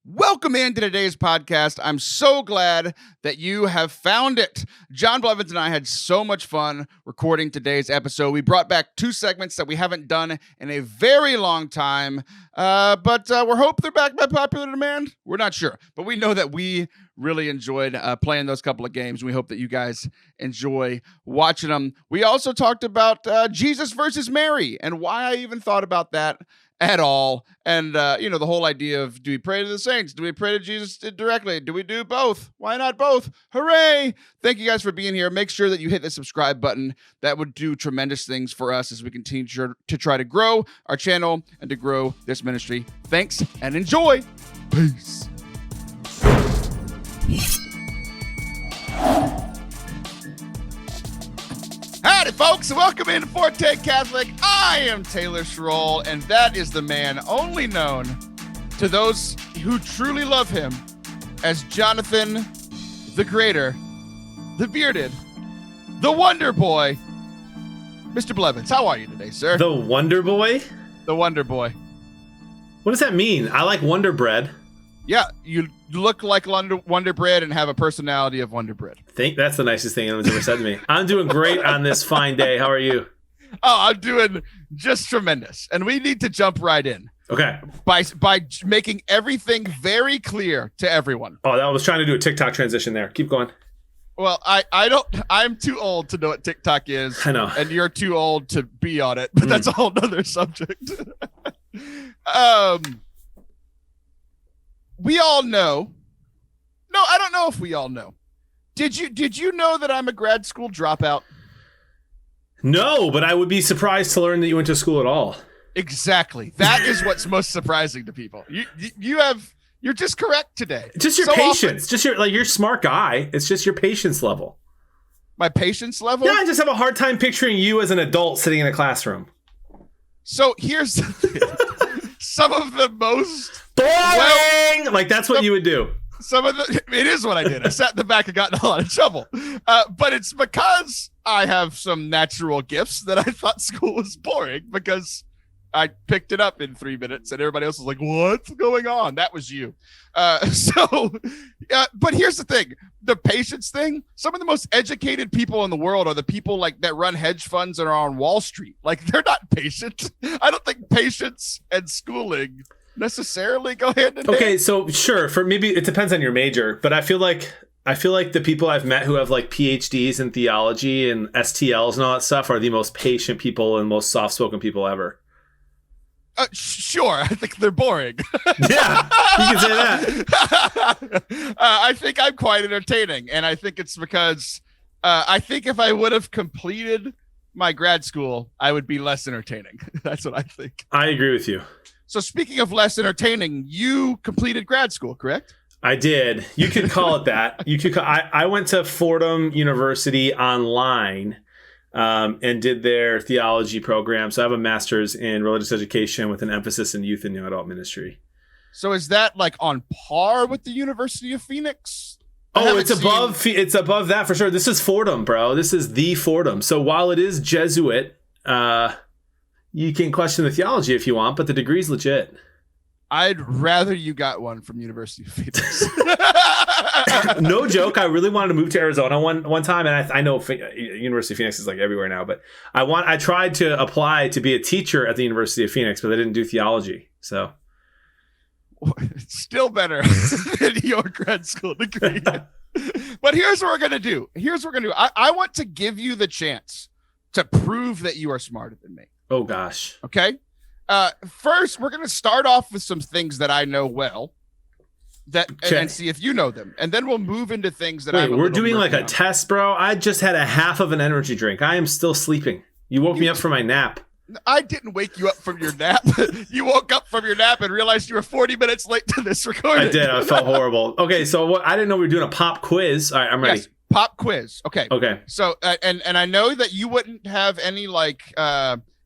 Welcome into today's podcast. I'm so glad that you have found it. Jon Blevins and I had so much fun recording today's episode. We brought back two segments that we haven't done in a very long time, but we're hoping they're back by popular demand. We're not sure, but we know that we really enjoyed playing those couple of games. We hope that you guys enjoy watching them. We also talked about Jesus versus Mary and why I even thought about that at all. And, the whole idea of, do we pray to the saints? Do we pray to Jesus directly? Do we do both? Why not both? Hooray! Thank you guys for being here. Make sure that you hit the subscribe button. That would do tremendous things for us as we continue to try to grow our channel and to grow this ministry. Thanks and enjoy. Peace. Howdy, folks. Welcome into Forte Catholic. I am Taylor Schroll, and that is the man only known to those who truly love him as Jonathan, the Greater, the Bearded, the Wonder Boy, Mr. Blevins. How are you today, sir? The Wonder Boy? The Wonder Boy. What does that mean? I like Wonder Bread. Yeah, you look like Wonder Bread and have a personality of Wonder Bread. I think that's the nicest thing anyone's ever said to me. I'm doing great on this fine day. How are you? Oh, I'm doing just tremendous. And we need to jump right in. Okay. By making everything very clear to everyone. Oh, I was trying to do a TikTok transition there. Keep going. Well, I'm too old to know what TikTok is. I know. And you're too old to be on it, but that's a whole nother subject. We all know. No, I don't know if we all know. Did you know that I'm a grad school dropout? No, but I would be surprised to learn that you went to school at all. Exactly. That is what's most surprising to people. You're just correct today. Just your patience. Just you're a smart guy. It's just your patience level. My patience level? Yeah, I just have a hard time picturing you as an adult sitting in a classroom. So here's the thing. Some of the most boring. That's what you would do. It is what I did. I sat in the back and got in a lot of trouble. But it's because I have some natural gifts that I thought school was boring because I picked it up in 3 minutes and everybody else was like, what's going on? That was you. But here's the thing. The patience thing, some of the most educated people in the world are the people that run hedge funds and are on Wall Street. They're not patient. I don't think patience and schooling necessarily go hand in hand. Okay, so sure, for maybe it depends on your major, but I feel like the people I've met who have PhDs in theology and STLs and all that stuff are the most patient people and most soft-spoken people ever. Sure, I think they're boring. Yeah, you can say that. I think I'm quite entertaining, and I think it's because I think if I would have completed my grad school, I would be less entertaining. That's what I think. I agree with you. So speaking of less entertaining, you completed grad school, correct? I did. You could call it that. I went to Fordham University online and did their theology program. So I have a master's in religious education with an emphasis in youth and young adult ministry. So is that on par with the University of Phoenix? Oh, it's above that for sure. This is Fordham, bro. This is the Fordham. So while it is Jesuit, you can question the theology if you want, but the degree's legit. I'd rather you got one from University of Phoenix. No joke. I really wanted to move to Arizona one time, and I know University of Phoenix is everywhere now, but I tried to apply to be a teacher at the University of Phoenix, but they didn't do theology. So it's still better than your grad school degree. But here's what we're gonna do. I want to give you the chance to prove that you are smarter than me. Oh gosh. Okay. First, we're going to start off with some things that I know well and see if you know them. And then we'll move into things that we're doing a test, bro. I just had a half of an energy drink. I am still sleeping. You woke me up from my nap. I didn't wake you up from your nap. You woke up from your nap and realized you were 40 minutes late to this recording. I did. I felt horrible. Okay. So I didn't know we were doing a pop quiz. All right. I'm ready. Yes, pop quiz. Okay. Okay. So, and I know that you wouldn't have any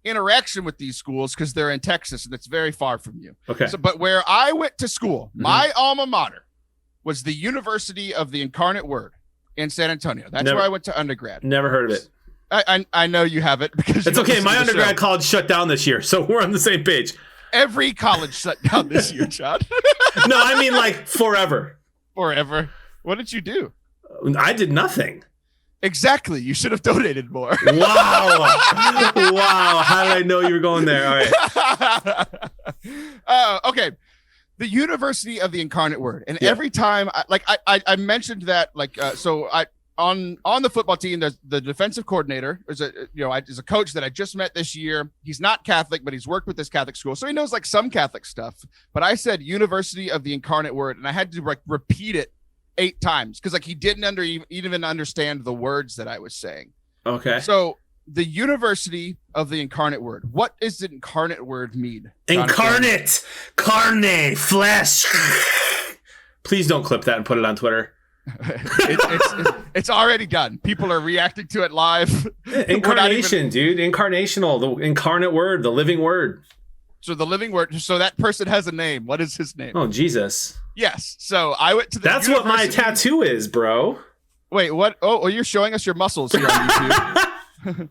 interaction with these schools because they're in Texas and it's very far from you. Okay. So, but where I went to school, my alma mater was the University of the Incarnate Word in San Antonio. That's where I went to undergrad. Never heard of it. I know you have it because it's okay. My undergrad college shut down this year, so we're on the same page. Every college shut down this year, John. No, I mean like forever. Forever. What did you do? I did nothing. Exactly. You should have donated more. Wow. Wow. How did I know you were going there? All right. Okay. The University of the Incarnate Word. And every time I mentioned that, on the football team, there's the defensive coordinator is a coach that I just met this year. He's not Catholic, but he's worked with this Catholic school. So he knows like some Catholic stuff, but I said University of the Incarnate Word, and I had to like repeat it 8 times because like he didn't even understand the words that I was saying. Okay. So the University of the Incarnate Word. What does the incarnate word mean? Incarnate, carne, flesh. Please don't clip that and put it on Twitter. It's already done. People are reacting to it live. Incarnation, dude. Incarnational, the incarnate word, the living word. So the living word. So that person has a name. What is his name? Oh, Jesus. Yes. So I went to the That's what my tattoo is, bro. Wait, what? Oh, you're showing us your muscles here on YouTube.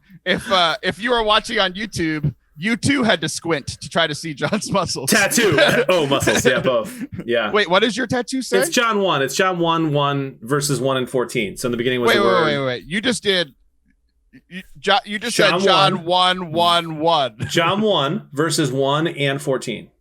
If you are watching on YouTube, you too had to squint to try to see John's muscles. Tattoo. Oh, muscles. Yeah, both. Yeah. Wait, what does your tattoo say? It's John 1. It's John 1 verses 1 and 14. So in the beginning was the word. Wait. You just did. You just said John 1. John 1 verses 1 and 14.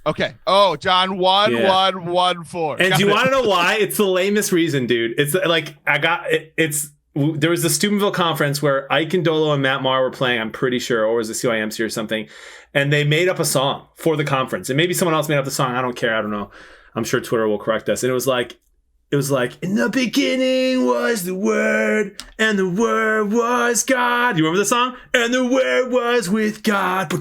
Okay. Oh, John 1, 4. And do you want to know why? It's the lamest reason, dude. It's like there was the Steubenville conference where Ike and Dolo and Matt Maher were playing, I'm pretty sure, or was it CYMC or something. And they made up a song for the conference. And maybe someone else made up the song. I don't care. I don't know. I'm sure Twitter will correct us. And it was like, in the beginning was the Word, and the Word was God. You remember the song? And the Word was with God.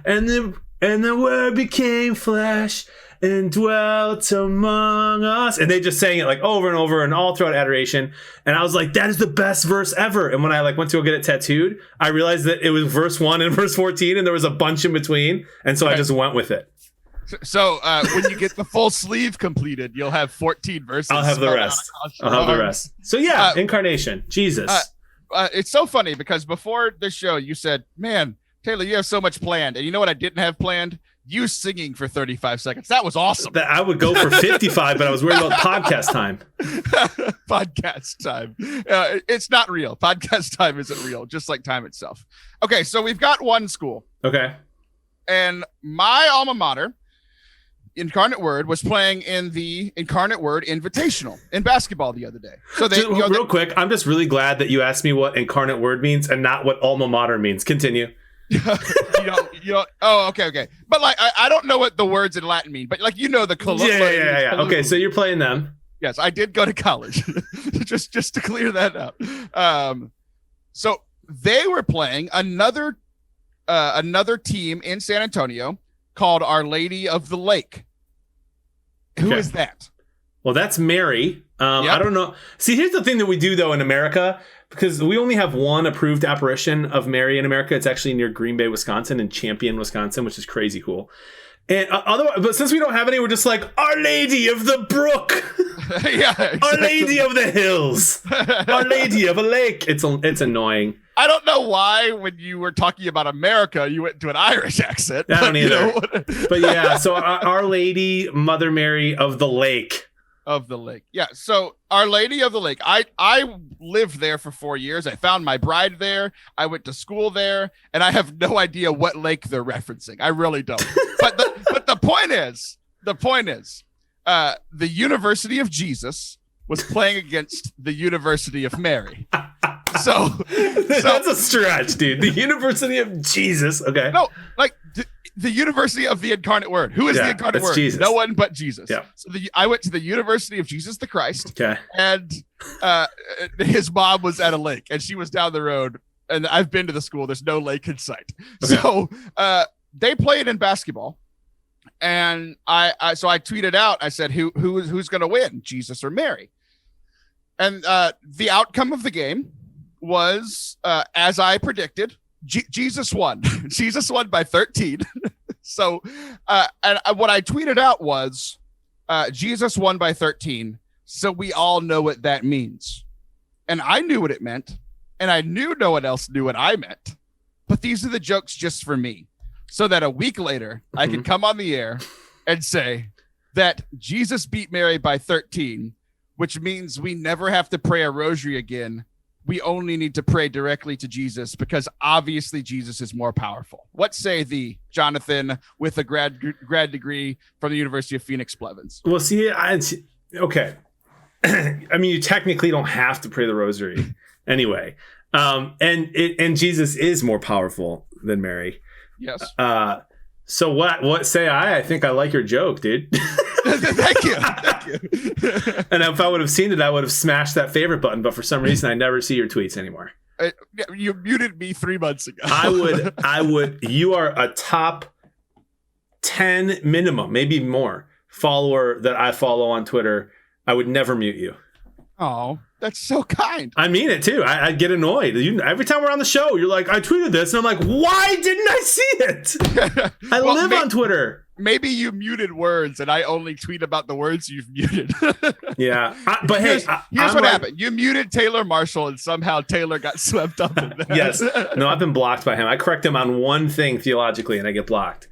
And the Word became flesh and dwelt among us. And they just sang it like over and over and all throughout adoration. And I was like, that is the best verse ever. And when I went to go get it tattooed, I realized that it was verse 1 and verse 14, and there was a bunch in between. And so I just went with it. So when you get the full sleeve completed, you'll have 14 verses. I'll have the rest. So yeah, incarnation, Jesus. It's so funny because before this show, you said, man, Taylor, you have so much planned. And you know what I didn't have planned? You singing for 35 seconds. That was awesome. I would go for 55, but I was worried about podcast time. Podcast time. It's not real. Podcast time isn't real, just like time itself. Okay, so we've got one school. Okay. And my alma mater, Incarnate Word, was playing in the Incarnate Word Invitational in basketball the other day. So real quick, I'm just really glad that you asked me what Incarnate Word means and not what alma mater means. Continue. you don't. Oh, okay. But like, I don't know what the words in Latin mean, but like, the colloquial. Yeah. Okay, so you're playing them. Yes, I did go to college, just to clear that up. So they were playing another team in San Antonio called Our Lady of the Lake. Who is that? Well, that's Mary. I don't know. See, here's the thing that we do though in America, because we only have one approved apparition of Mary in America. It's actually near Green Bay, Wisconsin, in Champion, Wisconsin, which is crazy cool. And but since we don't have any, we're just like Our Lady of the Brook, exactly. Our Lady of the Hills, Our Lady of a Lake. It's annoying. I don't know why when you were talking about America, you went to an Irish accent. I don't either. But yeah, so Our Lady, Mother Mary of the Lake. Of the Lake. Yeah, so Our Lady of the Lake. I lived there for 4 years. I found my bride there. I went to school there, and I have no idea what lake they're referencing. I really don't. But the point is, the University of Jesus was playing against the University of Mary. So that's a stretch, dude. The University of Jesus. Okay. No, like the University of the Incarnate Word. Who is the Incarnate Word? Jesus. No one but Jesus. Yeah. So I went to the University of Jesus the Christ. Okay. And his mom was at a lake, and she was down the road. And I've been to the school. There's no lake in sight. Okay. So they played in basketball. And I tweeted out, I said, who's going to win, Jesus or Mary? And the outcome of the game was, as I predicted, Jesus won. Jesus won by 13. So, and what I tweeted out was, Jesus won by 13. So we all know what that means. And I knew what it meant. And I knew no one else knew what I meant. But these are the jokes just for me. so that a week later I can come on the air and say that Jesus beat Mary by 13, which means we never have to pray a rosary again. We only need to pray directly to Jesus because obviously Jesus is more powerful. What say thee, Jonathan, with a grad degree from the University of Phoenix Blevins? Well, see, okay. I mean, you technically don't have to pray the rosary anyway. And Jesus is more powerful than Mary. Yes. So what say I? I think I like your joke, dude. Thank you. And if I would have seen it, I would have smashed that favorite button. But for some reason, I never see your tweets anymore. You muted me 3 months ago. I would. You are a top 10 minimum, maybe more, follower that I follow on Twitter. I would never mute you. Oh, that's so kind. I mean it too. I get annoyed. Every time we're on the show, you're like, I tweeted this. And I'm like, why didn't I see it? I live on Twitter. Maybe you muted words and I only tweet about the words you've muted. Yeah. But here's what happened. You muted Taylor Marshall and somehow Taylor got swept up in that. Yes. No, I've been blocked by him. I correct him on one thing theologically and I get blocked.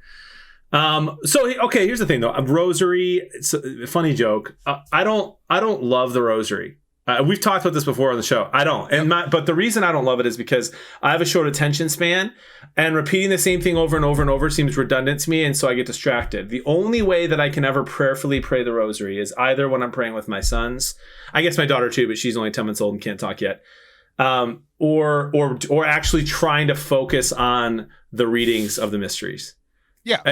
Okay, here's the thing though. A rosary, it's a funny joke. I don't love the rosary. We've talked about this before on the show. I don't. But the reason I don't love it is because I have a short attention span and repeating the same thing over and over and over seems redundant to me. And so I get distracted. The only way that I can ever prayerfully pray the rosary is either when I'm praying with my sons, I guess my daughter too, but she's only 10 months old and can't talk yet. Or actually trying to focus on the readings of the mysteries. Yeah.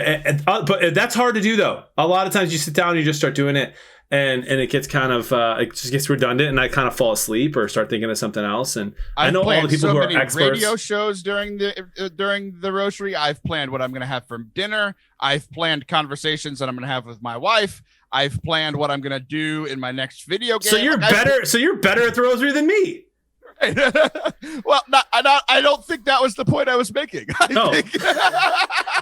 But that's hard to do though. A lot of times you sit down and you just start doing it. And it gets kind of it just gets redundant, and I kind of fall asleep or start thinking of something else. And I know all the people who are experts. Radio shows during the rosary. I've planned what I'm going to have for dinner. I've planned conversations that I'm going to have with my wife. I've planned what I'm going to do in my next video game. So you're better. So you're better at the rosary than me. Well, I don't think that was the point I was making.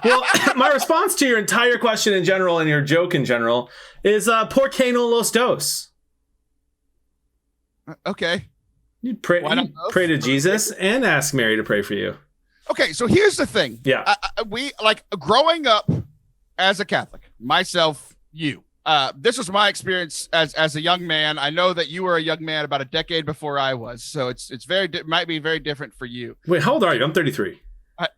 Well, my response to your entire question in general and your joke in general is ¿Por qué no los dos? Okay. You pray to Jesus and ask Mary to pray for you. Okay, so here's the thing. Yeah. We like growing up as a Catholic, myself, you. This was my experience as a young man. I know that you were a young man about a decade before I was, so it's might be very different for you. Wait, how old are you? I'm 33.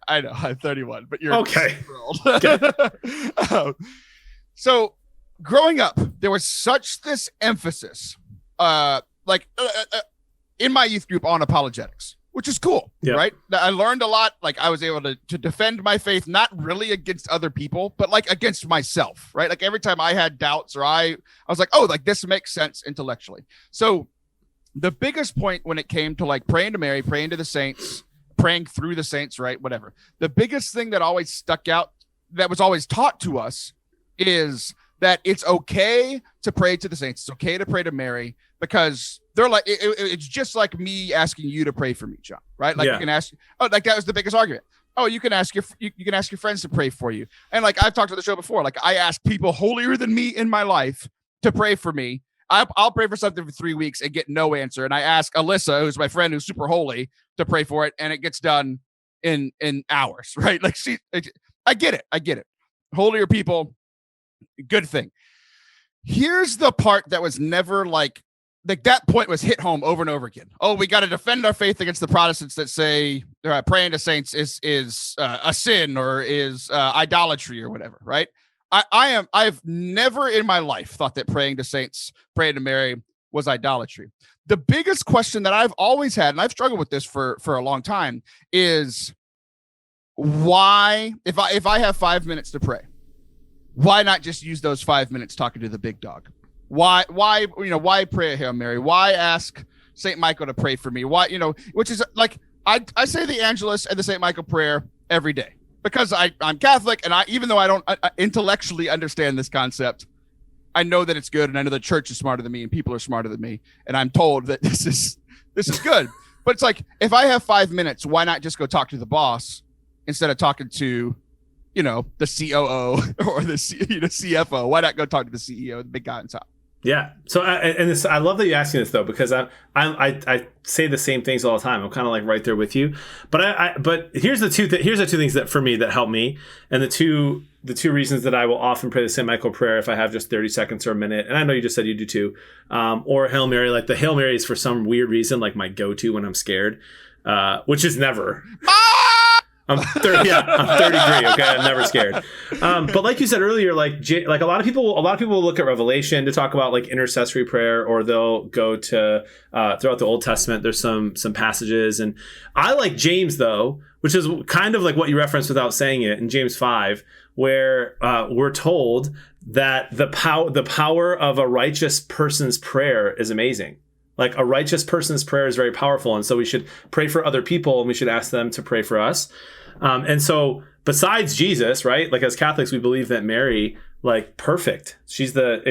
I know I'm 31, but you're okay. Super old. Okay. So growing up, there was such this emphasis, in my youth group on apologetics, which is cool, right? I learned a lot. Like I was able to defend my faith, not really against other people, but like against myself, right? Like every time I had doubts or I was like, oh, like this makes sense intellectually. So the biggest point when it came to like praying to Mary, praying to the saints, praying through the saints, right? Whatever. The biggest thing that always stuck out, that was always taught to us, is that it's okay to pray to the saints. It's okay to pray to Mary because they're like, it's just like me asking you to pray for me, John, right? Like you can ask, like that was the biggest argument. Oh, you can ask your friends to pray for you. And like, I've talked to the show before, like I ask people holier than me in my life to pray for me. I'll pray for something for 3 weeks and get no answer. And I ask Alyssa, who's my friend, who's super holy, to pray for it. And it gets done in hours, right? Like I get it. Holier people, good thing. Here's the part that was never like that point was hit home over and over again. Oh, we got to defend our faith against the Protestants that say praying to saints is a sin or is idolatry or whatever, right? I've never in my life thought that praying to saints, praying to Mary was idolatry. The biggest question that I've always had, and I've struggled with this for a long time, is why, if I have 5 minutes to pray, why not just use those 5 minutes talking to the big dog? Why pray a Hail Mary? Why ask St. Michael to pray for me? Why, which is like, I say the Angelus and the St. Michael prayer every day because I'm Catholic. And even though I don't intellectually understand this concept, I know that it's good. And I know the church is smarter than me and people are smarter than me. And I'm told that this is good, but it's like, if I have 5 minutes, why not just go talk to the boss instead of talking to, the COO or the CFO? Why not go talk to the CEO, the big guy on top? Yeah. So I love that you're asking this though, because I say the same things all the time. I'm kind of like right there with you. But here's the two things that for me that help me, and the two reasons that I will often pray the St. Michael prayer if I have just 30 seconds or a minute. And I know you just said you do too. Or Hail Mary. Like the Hail Mary is for some weird reason like my go-to when I'm scared, which is never. I'm 33. Okay, I'm never scared. But like you said earlier, like a lot of people will look at Revelation to talk about like intercessory prayer, or they'll go to throughout the Old Testament. There's some passages, and I like James though, which is kind of like what you referenced without saying it in James 5, where we're told that the power of a righteous person's prayer is amazing. Like a righteous person's prayer is very powerful, and so we should pray for other people, and we should ask them to pray for us. And so besides Jesus, right? Like as Catholics, we believe that Mary, like perfect. She's right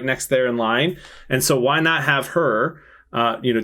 next there in line. And so why not have her,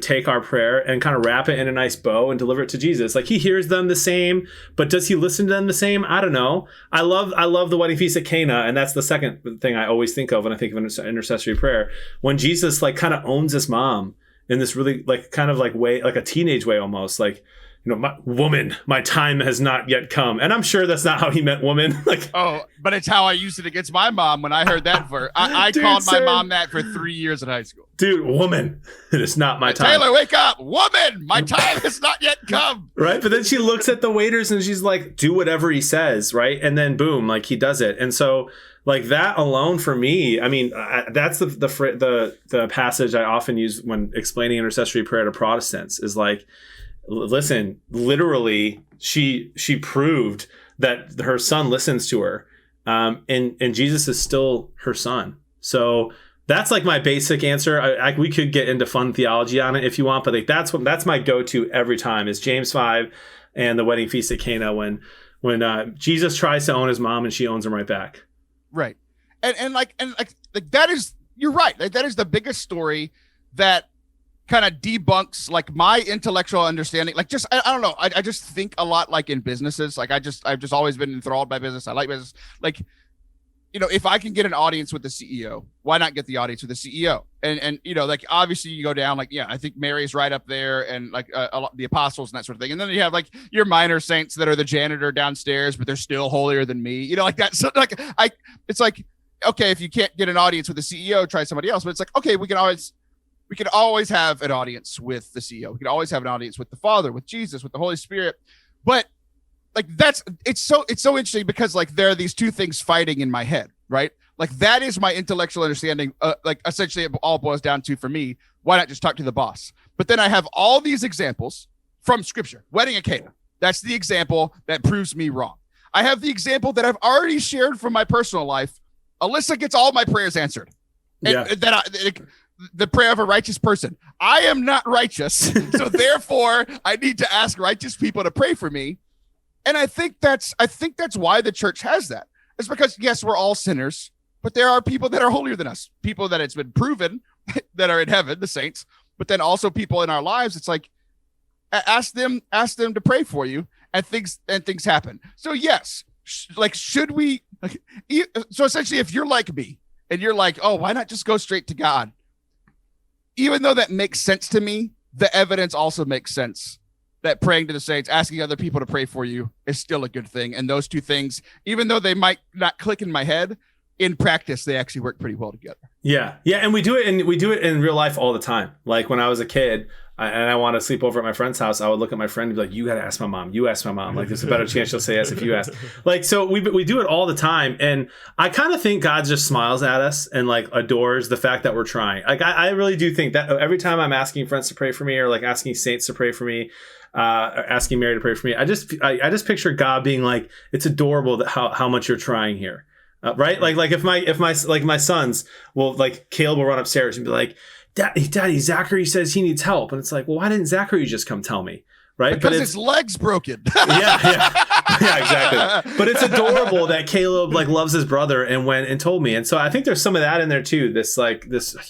take our prayer and kind of wrap it in a nice bow and deliver it to Jesus? Like he hears them the same, but does he listen to them the same? I don't know. I love the wedding feast at Cana. And that's the second thing I always think of when I think of intercessory prayer. When Jesus like kind of owns his mom in this really like kind of like way, like a teenage way almost, like, my time has not yet come. And I'm sure that's not how he meant woman. Like, but it's how I used it against my mom when I heard that verse. I called my mom that for 3 years in high school. Dude, woman, it is not my time. Taylor, wake up. Woman, my time has not yet come. Right. But then she looks at the waiters and she's like, do whatever he says. Right. And then boom, like he does it. And so like that alone for me, I mean, that's the passage I often use when explaining intercessory prayer to Protestants is like, listen, literally, she proved that her son listens to her, and Jesus is still her son. So that's like my basic answer. We could get into fun theology on it if you want, but like that's my go-to every time is James 5 and the wedding feast at Cana when Jesus tries to own his mom and she owns him right back. Right, and that is, you're right. Like that is the biggest story that kind of debunks like my intellectual understanding. Like just I don't know. I just think a lot like in businesses. Like I've just always been enthralled by business. I like business. Like, if I can get an audience with the CEO, why not get the audience with the CEO? And like obviously you go down like, yeah, I think Mary's right up there, and like a lot, the apostles and that sort of thing. And then you have like your minor saints that are the janitor downstairs, but they're still holier than me. Like that. So like it's like, okay, if you can't get an audience with the CEO, try somebody else. But it's like, okay, we can always have an audience with the CEO. We can always have an audience with the Father, with Jesus, with the Holy Spirit. But like it's so interesting because like there are these two things fighting in my head, right? Like that is my intellectual understanding. Like essentially it all boils down to, for me, why not just talk to the boss? But then I have all these examples from Scripture. Wedding at Cana. That's the example that proves me wrong. I have the example that I've already shared from my personal life. Alyssa gets all my prayers answered. And the prayer of a righteous person. I am not righteous, so therefore I need to ask righteous people to pray for me. And I think that's why the church has that. It's because yes, we're all sinners, but there are people that are holier than us, people that it's been proven that are in heaven, the saints, but then also people in our lives. It's like ask them to pray for you, and things happen. So yes, should we? So essentially, if you're like me and you're like, oh, why not just go straight to God? Even though that makes sense to me, the evidence also makes sense that praying to the saints, asking other people to pray for you is still a good thing. And those two things, even though they might not click in my head, in practice, they actually work pretty well together. Yeah. Yeah. And we do it in real life all the time. Like when I was a kid and I want to sleep over at my friend's house, I would look at my friend and be like, you got to ask my mom. You ask my mom. Like there's a better chance she'll say yes if you ask. Like, so we do it all the time. And I kind of think God just smiles at us and like adores the fact that we're trying. Like I really do think that every time I'm asking friends to pray for me or like asking saints to pray for me, or asking Mary to pray for me, I just picture God being like, it's adorable that how much you're trying here. Right? Like if my sons will like Caleb will run upstairs and be like, Daddy, Zachary says he needs help. And it's like, well, why didn't Zachary just come tell me? Right? Because his leg's broken. Yeah, exactly. But it's adorable that Caleb like loves his brother and went and told me. And so I think there's some of that in there too. This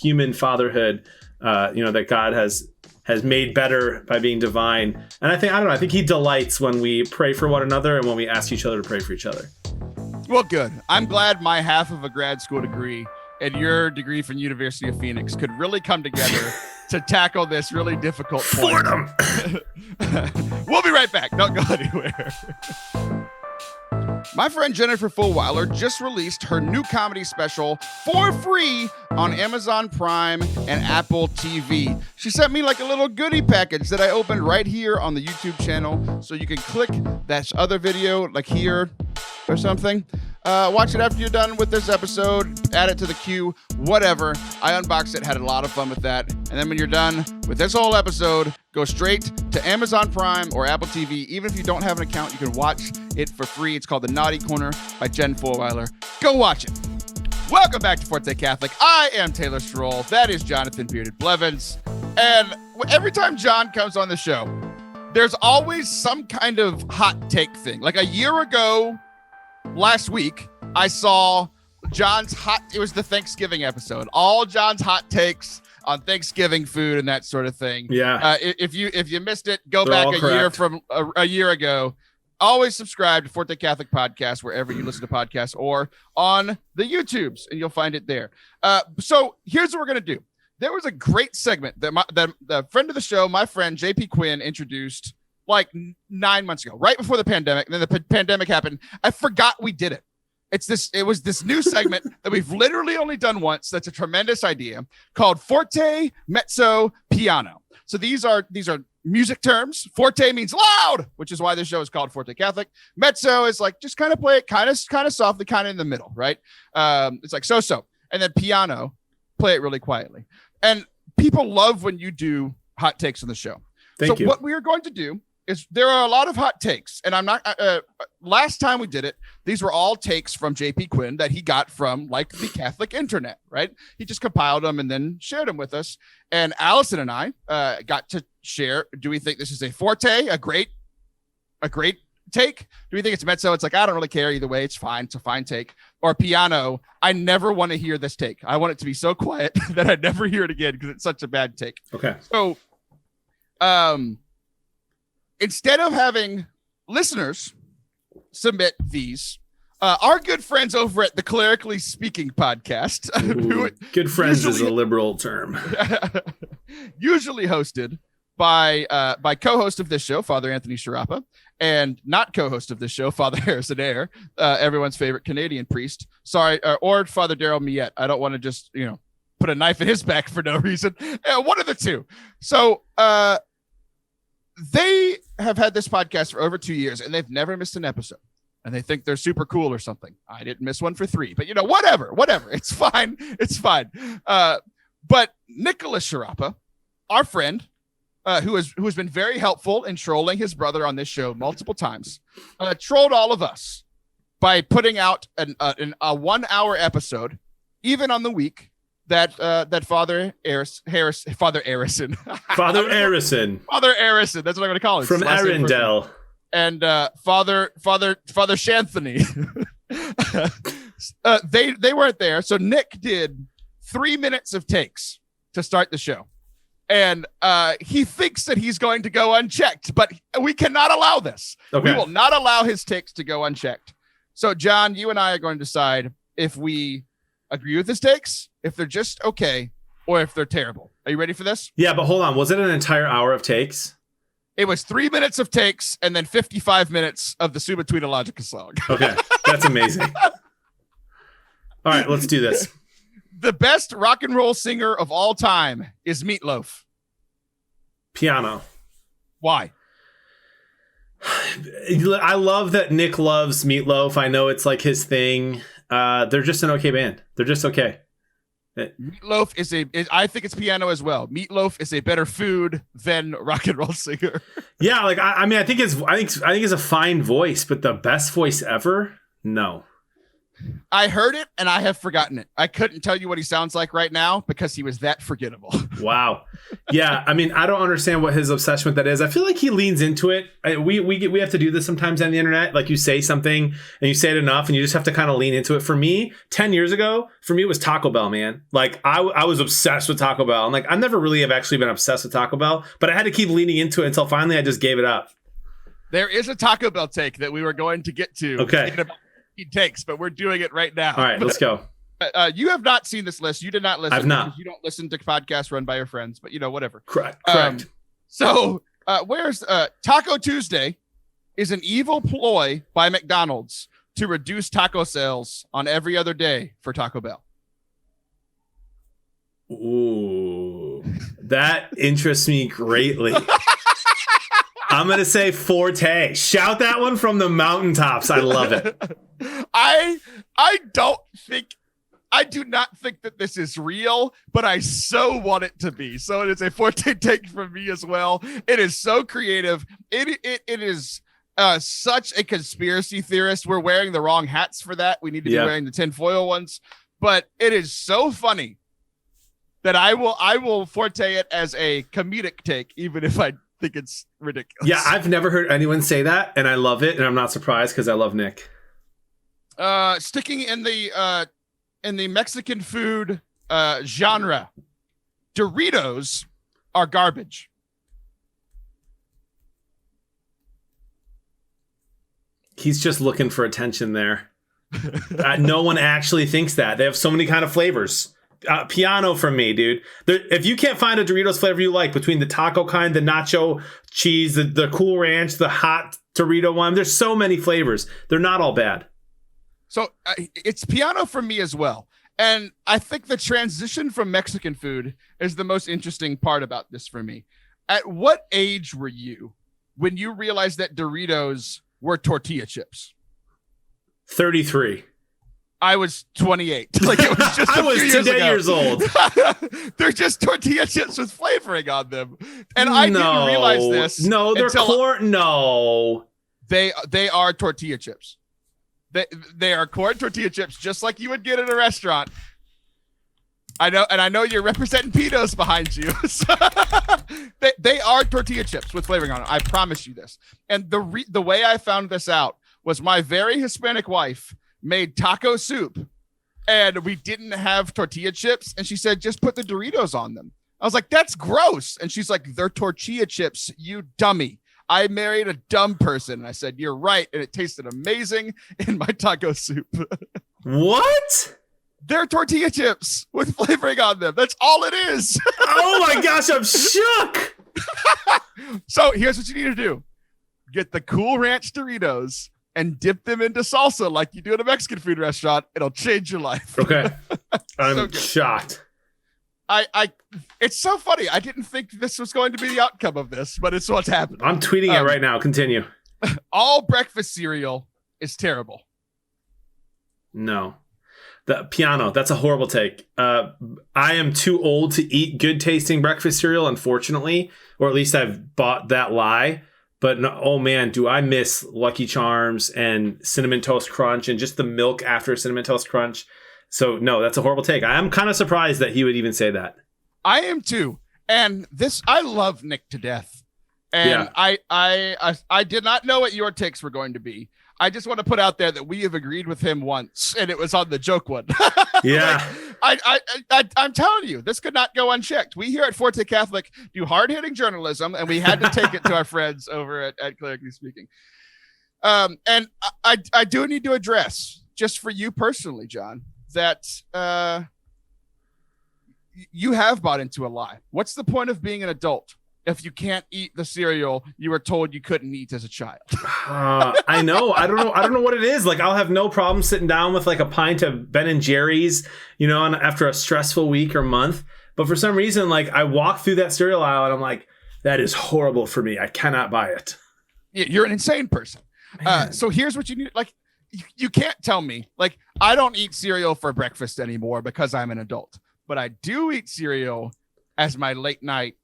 human fatherhood, that God has made better by being divine. And I think he delights when we pray for one another and when we ask each other to pray for each other. Well, good. I'm glad my half of a grad school degree and your degree from University of Phoenix could really come together to tackle this really difficult point. Fordham. We'll be right back. Don't go anywhere. My friend Jennifer Fulweiler just released her new comedy special for free on Amazon Prime and Apple TV. She sent me like a little goodie package that I opened right here on the YouTube channel. So you can click that other video like here or something. Watch it after you're done with this episode, add it to the queue, whatever. I unboxed it, had a lot of fun with that. And then when you're done with this whole episode, go straight to Amazon Prime or Apple TV. Even if you don't have an account, you can watch it for free. It's called The Naughty Corner by Jen Fulweiler. Go watch it. Welcome back to Forte Catholic. I am Taylor Stroll. That is Jonathan Bearded Blevins. And every time John comes on the show, there's always some kind of hot take thing. Like a year ago, last week, I saw it was the Thanksgiving episode. All John's hot takes on Thanksgiving food and that sort of thing. Yeah. If you missed it, go They're back a year ago. Always subscribe to Forte Catholic Podcast wherever you listen to podcasts or on the YouTubes, and you'll find it there. So here's what we're going to do. There was a great segment that the friend of the show, my friend JP Quinn, introduced like 9 months ago, right before the pandemic. And then the pandemic happened. I forgot we did it. It was this new segment that we've literally only done once. That's a tremendous idea called Forte, Mezzo, Piano. So these are music terms. Forte means loud, which is why this show is called Forte Catholic. Mezzo is like, just kind of play it kind of softly, kind of in the middle, right? It's like so. And then piano, play it really quietly. And people love when you do hot takes on the show. Thank you. What we are going to do is there are a lot of hot takes, and I'm not, last time we did it, these were all takes from JP Quinn that he got from like the Catholic internet, right? He just compiled them and then shared them with us. And Allison and I got to share, do we think this is a Forte, a great take? Do we think it's Mezzo? It's like, I don't really care either way. It's fine. It's a fine take. Or piano. I never want to hear this take. I want it to be so quiet that I never hear it again because it's such a bad take. Okay. So, instead of having listeners submit these, our good friends over at the Clerically Speaking podcast, good friends is a liberal term, usually hosted by co-host of this show, Father Anthony Sharapa, and not co-host of this show, Father Harrison Eyre, everyone's favorite Canadian priest. Sorry, or Father Daryl Miette. I don't want to just put a knife in his back for no reason. One of the two. So they have had this podcast for over 2 years, and they've never missed an episode. And they think they're super cool or something. I didn't miss one for 3, but whatever. It's fine. It's fine. But Nicholas Sharapa, our friend, who has been very helpful in trolling his brother on this show multiple times, trolled all of us by putting out a 1 hour episode, even on the week that Father Arison. Father Arison. That's what I'm going to call him. From Arundel. And Father Shanthony. They weren't there. So Nick did 3 minutes of takes to start the show. And he thinks that he's going to go unchecked, but we cannot allow this. Okay. We will not allow his takes to go unchecked. So John, you and I are going to decide if we agree with his takes, if they're just okay, or if they're terrible. Are you ready for this? Yeah, but hold on. Was it an entire hour of takes? It was 3 minutes of takes and then 55 minutes of the Suba Tweetologica song. Okay, that's amazing. All right, let's do this. The best rock and roll singer of all time is Meatloaf. Piano. Why? I love that Nick loves Meatloaf. I know it's like his thing. They're just an okay band. They're just okay. Meatloaf I think it's piano as well. Meatloaf is a better food than rock and roll singer. Yeah, like I mean, I think it's a fine voice, but the best voice ever? No. I heard it and I have forgotten it. I couldn't tell you what he sounds like right now because he was that forgettable. Wow. Yeah, I mean, I don't understand what his obsession with that is. I feel like he leans into it. We have to do this sometimes on the internet. Like you say something and you say it enough and you just have to kind of lean into it. For me, 10 years ago, it was Taco Bell, man. Like I was obsessed with Taco Bell. I'm like, I never really have actually been obsessed with Taco Bell, but I had to keep leaning into it until finally I just gave it up. There is a Taco Bell take that we were going to get to. Okay. He takes, but we're doing it right now. All right, let's go. You have not seen this list. You did not listen. I've not. Because you don't listen to podcasts run by your friends, but whatever. Correct. So where's Taco Tuesday is an evil ploy by McDonald's to reduce taco sales on every other day for Taco Bell. Ooh, that interests me greatly. I'm going to say Forte. Shout that one from the mountaintops. I love it. I do not think that this is real, but I so want it to be. So it is a Forte take from me as well. It is so creative. It is such a conspiracy theorist. We're wearing the wrong hats for that. We need to be wearing the tinfoil ones, but it is so funny that I will Forte it as a comedic take, even if I think it's ridiculous. Yeah, I've never heard anyone say that, and I love it, and I'm not surprised because I love Nick. Sticking in the Mexican food genre, Doritos are garbage. He's just looking for attention there. No one actually thinks that. They have so many kind of flavors. Piano from me, dude. If you can't find a Doritos flavor you like between the taco kind, the nacho cheese, the Cool Ranch, the hot Dorito one, there's so many flavors. They're not all bad. So it's piano for me as well. And I think the transition from Mexican food is the most interesting part about this for me. At what age were you when you realized that Doritos were tortilla chips? 33. I was 28. Like it was just I was 10 years old. They're just tortilla chips with flavoring on them. And I didn't realize this. No, they're corn. No. They are tortilla chips. They are corn tortilla chips, just like you would get in a restaurant. I know, and I know you're representing pedos behind you. So they are tortilla chips with flavoring on it. I promise you this. And the way I found this out was my very Hispanic wife made taco soup, and we didn't have tortilla chips, and she said, just put the Doritos on them. I was like, that's gross. And she's like, they're tortilla chips, you dummy. I married a dumb person. And I said, you're right. And it tasted amazing in my taco soup. What? They're tortilla chips with flavoring on them. That's all it is. Oh my gosh, I'm shook. So here's what you need to do. Get the Cool Ranch Doritos and dip them into salsa like you do at a Mexican food restaurant. It'll change your life. Okay. I'm So shocked. It's so funny. I didn't think this was going to be the outcome of this, but it's what's happened. I'm tweeting it right now. Continue. All breakfast cereal is terrible. No. The piano, that's a horrible take. I am too old to eat good tasting breakfast cereal, unfortunately, or at least I've bought that lie. But no, oh man, do I miss Lucky Charms and Cinnamon Toast Crunch and just the milk after Cinnamon Toast Crunch. So no, that's a horrible take. I am kind of surprised that he would even say that. I am too. And I love Nick to death. And yeah. I did not know what your takes were going to be. I just want to put out there that we have agreed with him once, and it was on the joke one. Yeah. I'm telling you, this could not go unchecked. We here at Forte Catholic do hard-hitting journalism, and we had to take it to our friends over at Clerically Speaking. And I do need to address, just for you personally, Jon, that you have bought into a lie. What's the point of being an adult if you can't eat the cereal you were told you couldn't eat as a child? I know. I don't know what it is. Like, I'll have no problem sitting down with like a pint of Ben and Jerry's, you know, after a stressful week or month. But for some reason, like, I walk through that cereal aisle and I'm like, that is horrible for me. I cannot buy it. You're an insane person. So here's what you need. Like, you can't tell me, like, I don't eat cereal for breakfast anymore because I'm an adult, but I do eat cereal as my late night,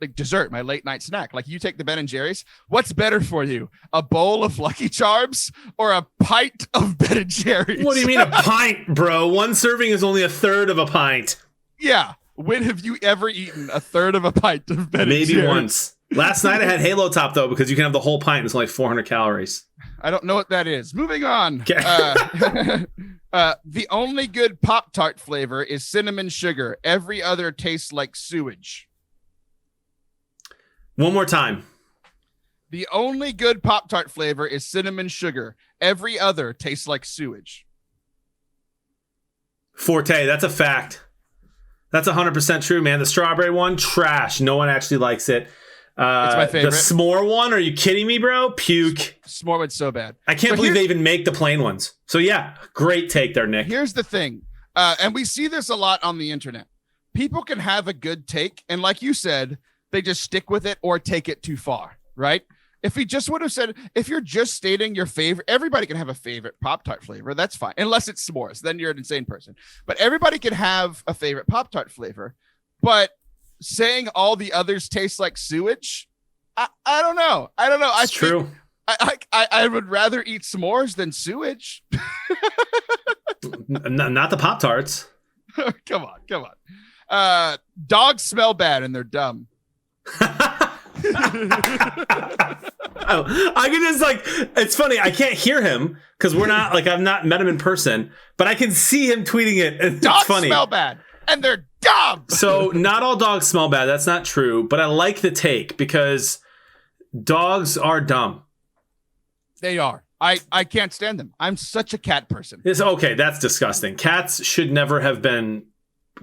like, dessert, my late night snack. Like, you take the Ben and Jerry's. What's better for you, a bowl of Lucky Charms or a pint of Ben and Jerry's? What do you mean a pint, bro? One serving is only a third of a pint. Yeah. When have you ever eaten a third of a pint of Ben and Jerry's? Maybe once. Last night I had Halo Top, though, because you can have the whole pint and it's only 400 calories. I don't know what that is. Moving on. Okay. The only good Pop-Tart flavor is cinnamon sugar. Every other tastes like sewage. One more time. The only good Pop-Tart flavor is cinnamon sugar. Every other tastes like sewage. Forte, that's a fact. That's 100% true, man. The strawberry one, trash. No one actually likes it. It's my favorite. The s'more one, are you kidding me, bro? Puke. S'more one's so bad. I can't believe they even make the plain ones. So yeah, great take there, Nick. Here's the thing, and we see this a lot on the internet. People can have a good take, and like you said, they just stick with it or take it too far, right? If he just would have said, if you're just stating your favorite, everybody can have a favorite Pop-Tart flavor. That's fine. Unless it's s'mores. Then you're an insane person. But everybody can have a favorite Pop-Tart flavor. But saying all the others taste like sewage, I don't know. It's true. I would rather eat s'mores than sewage. Not the Pop-Tarts. Come on. Dogs smell bad and they're dumb. I can just it's funny. I can't hear him because I've not met him in person, but I can see him tweeting it. And dogs it's funny. Smell bad and they're dumb. So not all dogs smell bad. That's not true, but I like the take because dogs are dumb. They are. I can't stand them. I'm such a cat person. It's okay. That's disgusting. Cats should never have been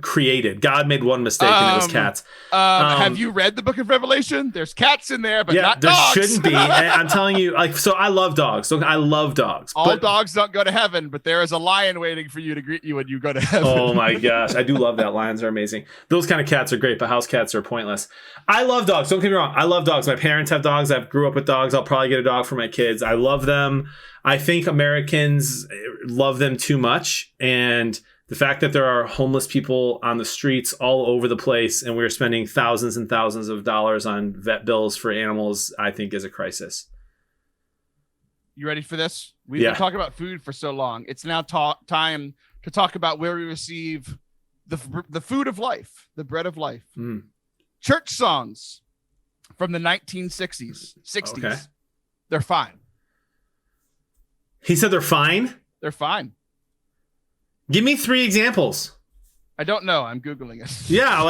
created. God made one mistake and it was cats. Have you read the book of Revelation? There's cats in there, but not there dogs. Shouldn't be. And I'm telling you, so I love dogs. I love dogs. All dogs don't go to heaven, but there is a lion waiting for you to greet you when you go to heaven. Oh my gosh. I do love that. Lions are amazing. Those kind of cats are great, but house cats are pointless. I love dogs. Don't get me wrong. I love dogs. My parents have dogs. I grew up with dogs. I'll probably get a dog for my kids. I love them. I think Americans love them too much. And the fact that there are homeless people on the streets all over the place and we're spending thousands and thousands of dollars on vet bills for animals, I think is a crisis. You ready for this? We've been talking about food for so long. It's now time to talk about where we receive the food of life, the bread of life. Mm. Church songs from the 1960s, 60s. Okay. They're fine. He said they're fine? They're fine. Give me 3 examples. I don't know. I'm Googling it. Yeah,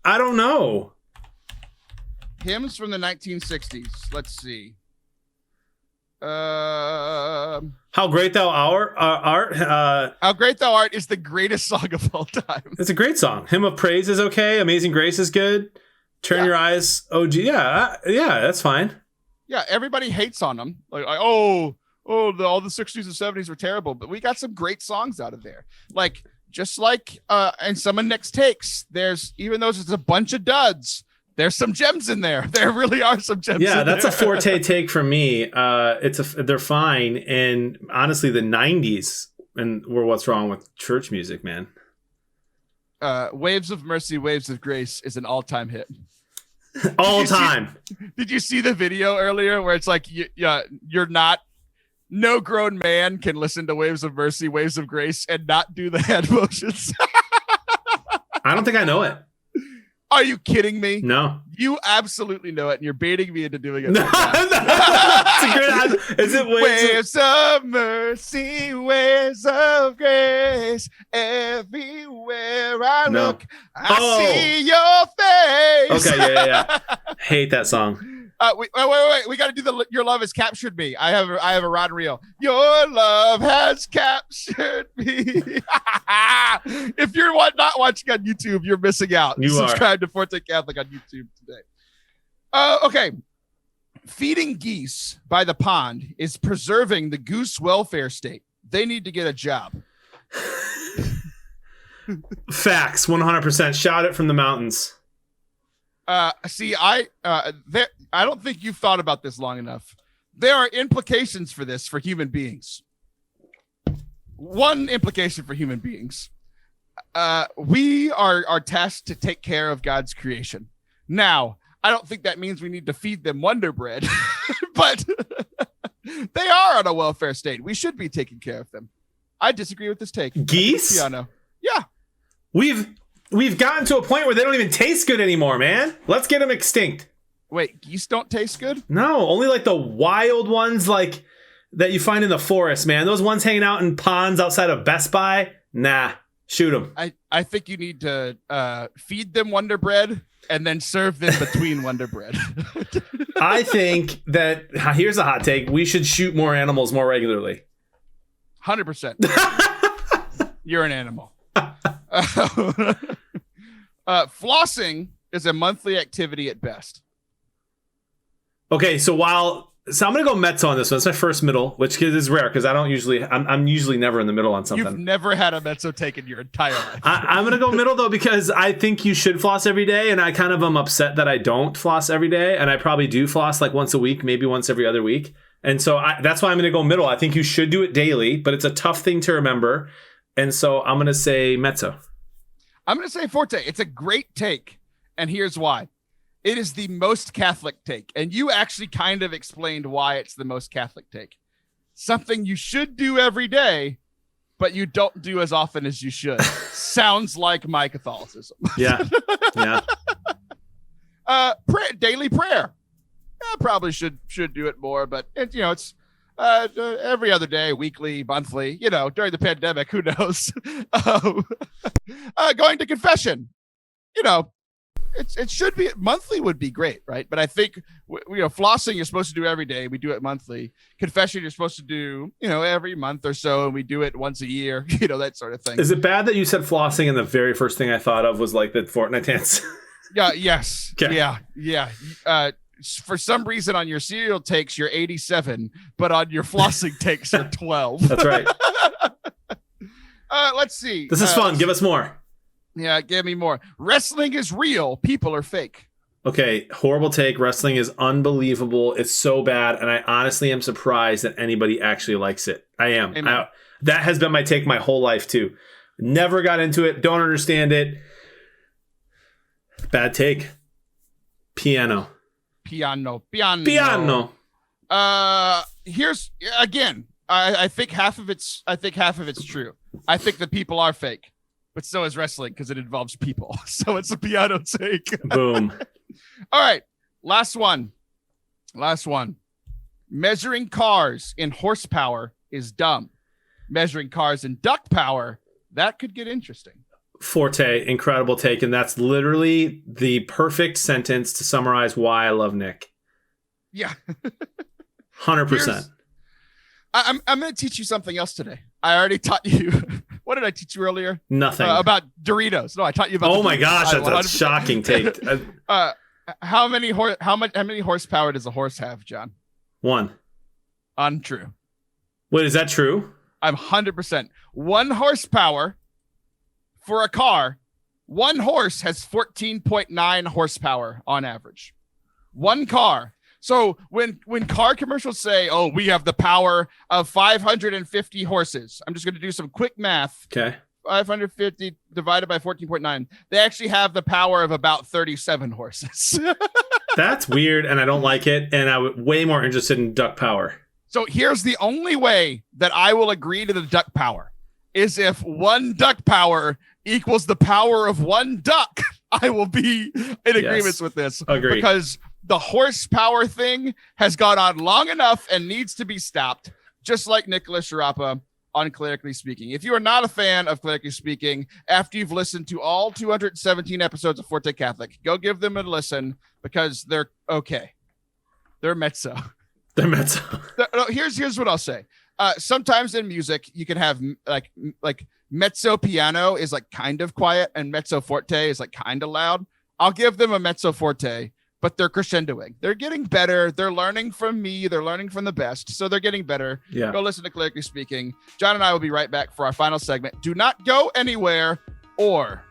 I don't know. Hymns from the 1960s. Let's see. How Great Thou Art. How Great Thou Art is the greatest song of all time. It's a great song. Hymn of Praise is okay. Amazing Grace is good. Turn Your Eyes. Oh, yeah, that's fine. Yeah, everybody hates on them. All the 60s and 70s were terrible, but we got some great songs out of there. And some of Nick's takes, even though it's a bunch of duds, there's some gems in there. There really are some gems. Yeah, that's a Forte take from me. They're fine. And honestly, the 90s were what's wrong with church music, man. Waves of Mercy, Waves of Grace is an all-time hit. All time. Did you see the video earlier where it's like, you're not, no grown man can listen to Waves of Mercy, Waves of Grace and not do the hand motions? I don't think I know it. Are you kidding me? No. You absolutely know it, and you're baiting me into doing it. No, is it Waves of mercy, waves of grace, everywhere I look, I see your face. Okay, yeah. Hate that song. Wait. We got to do Your Love Has Captured Me. I have a rod and reel. Your love has captured me. If you're not watching on YouTube, you're missing out. Subscribe to Forte Catholic on YouTube today. Okay. Feeding geese by the pond is preserving the goose welfare state. They need to get a job. Facts, 100%. Shout it from the mountains. I don't think you've thought about this long enough. There are implications for this for human beings. One implication for human beings. We are tasked to take care of God's creation. Now, I don't think that means we need to feed them Wonder Bread, but they are on a welfare state. We should be taking care of them. I disagree with this take. Geese? Piano. Yeah. We've gotten to a point where they don't even taste good anymore, man. Let's get them extinct. Wait, geese don't taste good? No, only the wild ones that you find in the forest, man. Those ones hanging out in ponds outside of Best Buy, nah, shoot them. I think you need to feed them Wonder Bread and then serve them between Wonder Bread. I think that, here's a hot take, we should shoot more animals more regularly. 100%. You're an animal. Flossing is a monthly activity at best. Okay, so I'm gonna go Mezzo on this one. It's my first middle, which is rare because I'm usually never in the middle on something. You've never had a Mezzo taken your entire life. I'm gonna go middle though because I think you should floss every day, and I kind of am upset that I don't floss every day, and I probably do floss like once a week, maybe once every other week, and so that's why I'm gonna go middle. I think you should do it daily, but it's a tough thing to remember, and so I'm gonna say Mezzo. I'm gonna say Forte. It's a great take, and here's why. It is the most Catholic take. And you actually kind of explained why it's the most Catholic take. Something you should do every day, but you don't do as often as you should. Sounds like my Catholicism. Yeah. Daily prayer. I probably should do it more, but it's every other day, weekly, monthly, during the pandemic, who knows? Going to confession, it should be monthly would be great, right? But I think flossing you're supposed to do every day. We do it monthly. Confession you're supposed to do every month or so, and we do it once a year. That sort of thing. Is it bad that you said flossing and the very first thing I thought of was like the Fortnite dance? Yeah. Yes. Okay. Yeah. For some reason on your cereal takes you're 87, but on your flossing takes you're 12. That's right. Let's see. This is fun. Give us more. Yeah, give me more. Wrestling is real. People are fake. Okay, horrible take. Wrestling is unbelievable. It's so bad, and I honestly am surprised that anybody actually likes it. I am. That has been my take my whole life, too. Never got into it. Don't understand it. Bad take. Piano. Here's again. I think half of it's true. I think that people are fake. But so is wrestling because it involves people. So it's a piano take. Boom. All right. Last one. Measuring cars in horsepower is dumb. Measuring cars in duck power, that could get interesting. Forte, incredible take. And that's literally the perfect sentence to summarize why I love Nick. Yeah. 100%. I'm going to teach you something else today. I already taught you. What did I teach you earlier? Nothing. About Doritos. No, I taught you about. Oh my gosh, that's a shocking take. How many horsepower does a horse have, John? 1. Untrue. Wait, is that true? I'm 100%. 1 horsepower for a car. 1 horse has 14.9 horsepower on average. 1 car. So when car commercials say, "Oh, we have the power of 550 horses," I'm just going to do some quick math. Okay. 550 divided by 14.9. They actually have the power of about 37 horses. That's weird, and I don't like it. And I'm way more interested in duck power. So here's the only way that I will agree to the duck power is if 1 duck power equals the power of 1 duck. I will be in agreement with this. Agree. Because the horsepower thing has gone on long enough and needs to be stopped, just like Nicholas Sharapa on Clerically Speaking. If you are not a fan of Clerically Speaking, after you've listened to all 217 episodes of Forte Catholic, go give them a listen because they're okay. They're Mezzo. Here's what I'll say. Sometimes in music, you can have like Mezzo piano is like kind of quiet and Mezzo forte is like kind of loud. I'll give them a Mezzo forte, but they're crescendoing. They're getting better. They're learning from me. They're learning from the best. So they're getting better. Yeah. Go listen to Clerically Speaking. John and I will be right back for our final segment. Do not go anywhere or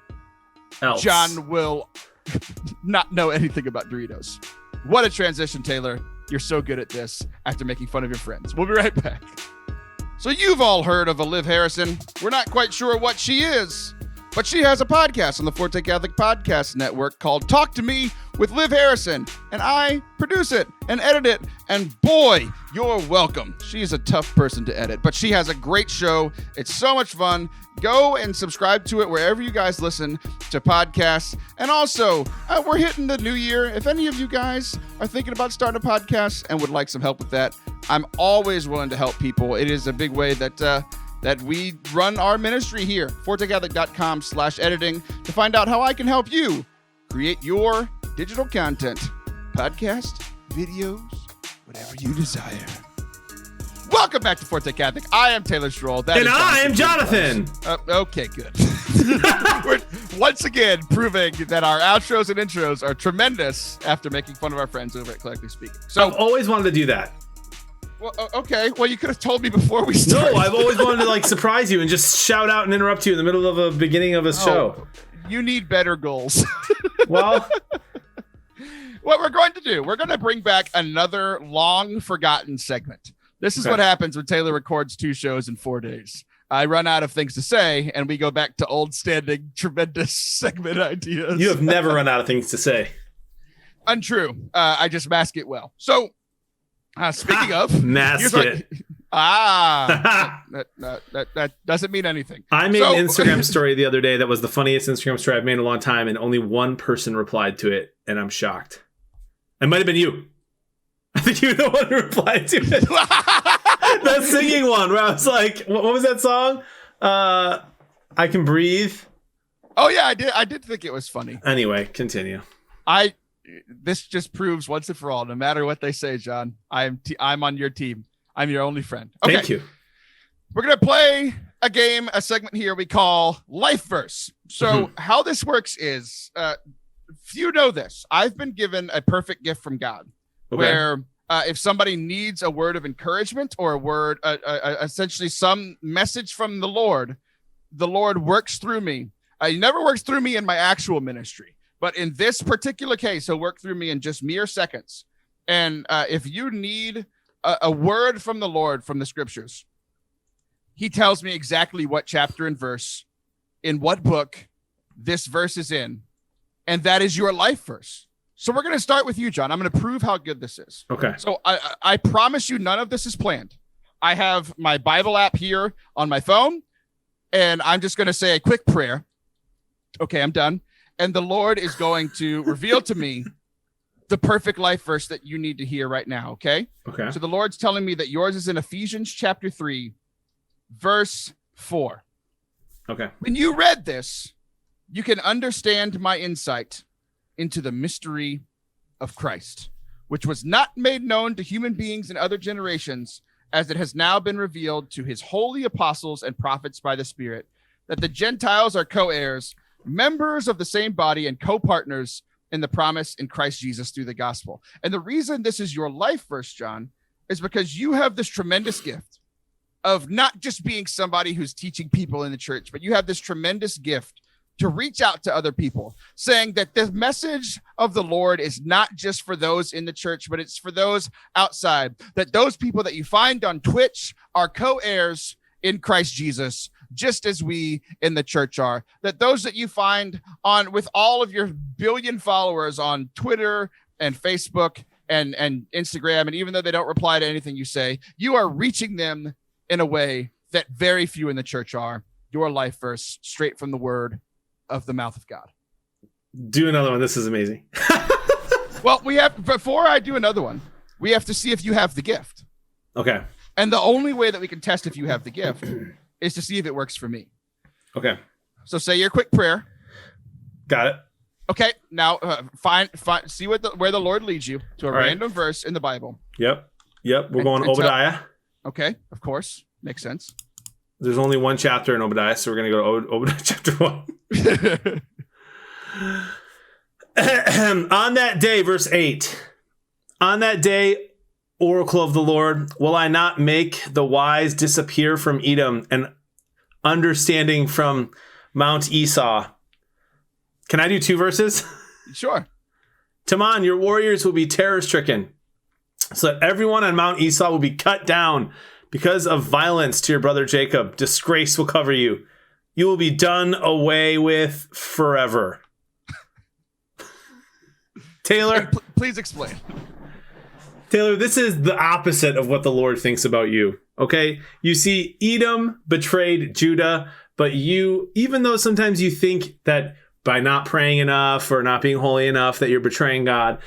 else. John will not know anything about Doritos. What a transition, Taylor. You're so good at this after making fun of your friends. We'll be right back. So you've all heard of Liv Harrison. We're not quite sure what she is, but she has a podcast on the Forte Catholic Podcast Network called Talk to Me with Liv Harrison, and I produce it and edit it, and boy, you're welcome. She's a tough person to edit, but she has a great show. It's so much fun. Go and subscribe to it wherever you guys listen to podcasts. And also, we're hitting the new year. If any of you guys are thinking about starting a podcast and would like some help with that, I'm always willing to help people. It is a big way that we run our ministry here. ForteCatholic.com/editing to find out how I can help you create your digital content, podcast, videos, whatever you desire. Welcome back to Forte Catholic. I am Taylor Stroll. And I am Jonathan. Okay, good. We're once again proving that our outros and intros are tremendous after making fun of our friends over at Clerically Speaking. So I've always wanted to do that. Well, okay. Well, you could have told me before we started. No, I've always wanted to like surprise you and just shout out and interrupt you in the middle of a beginning of a show. You need better goals. Well, what we're going to do, we're going to bring back another long forgotten segment. This is what happens when Taylor records 2 shows in 4 days. I run out of things to say, and we go back to old standing, tremendous segment ideas. You have never run out of things to say. Untrue. I just mask it well. So, speaking of... Mask it. That doesn't mean anything. I made an Instagram story the other day that was the funniest Instagram story I've made in a long time, and only one person replied to it, and I'm shocked. It might have been you. I think you were the one who replied to it. That singing one where I was like, what was that song? I Can Breathe. Oh yeah, I did think it was funny. Anyway, continue. This just proves once and for all, no matter what they say, John, I'm on your team. I'm your only friend. Okay. Thank you. We're going to play a segment here we call Life Verse. So how this works is, few know this. I've been given a perfect gift from God where if somebody needs a word of encouragement or a word, essentially some message from the Lord works through me. He never works through me in my actual ministry, but in this particular case, he'll work through me in just mere seconds. And if you need a word from the Lord from the scriptures, he tells me exactly what chapter and verse, in what book this verse is in, and that is your life verse. So we're going to start with you, John. I'm going to prove how good this is. Okay. So I promise you none of this is planned. I have my Bible app here on my phone, and I'm just going to say a quick prayer. Okay, I'm done. And the Lord is going to reveal to me the perfect life verse that you need to hear right now, okay? Okay. So the Lord's telling me that yours is in Ephesians chapter 3, verse 4. Okay. When you read this, you can understand my insight into the mystery of Christ, which was not made known to human beings in other generations, as it has now been revealed to his holy apostles and prophets by the Spirit, that the Gentiles are co-heirs, members of the same body, and co-partners in the promise in Christ Jesus through the gospel. And the reason this is your life verse, John, is because you have this tremendous gift of not just being somebody who's teaching people in the church, but you have this tremendous gift to reach out to other people, saying that the message of the Lord is not just for those in the church, but it's for those outside, that those people that you find on Twitch are co-heirs in Christ Jesus, just as we in the church are, that those that you find on with all of your billion followers on Twitter and Facebook and Instagram, and even though they don't reply to anything you say, you are reaching them in a way that very few in the church are. Your life verse, straight from the word of the mouth of God. Do another one. This is amazing. Well, before I do another one, we have to see if you have the gift. Okay. And the only way that we can test if you have the gift is to see if it works for me. Okay. So say your quick prayer. Got it. Okay. Now see where the Lord leads you to a random verse in the Bible. Yep. We're going Obadiah. Okay. Of course. Makes sense. There's only one chapter in Obadiah, so we're going to go to Obadiah chapter 1. On that day, verse 8. On that day, oracle of the Lord, will I not make the wise disappear from Edom and understanding from Mount Esau? Can I do 2 verses? Sure. Taman, your warriors will be terror-stricken, so that everyone on Mount Esau will be cut down. Because of violence to your brother Jacob, disgrace will cover you. You will be done away with forever. Taylor, please explain. Taylor, this is the opposite of what the Lord thinks about you. Okay? You see, Edom betrayed Judah, but you, even though sometimes you think that by not praying enough or not being holy enough that you're betraying God,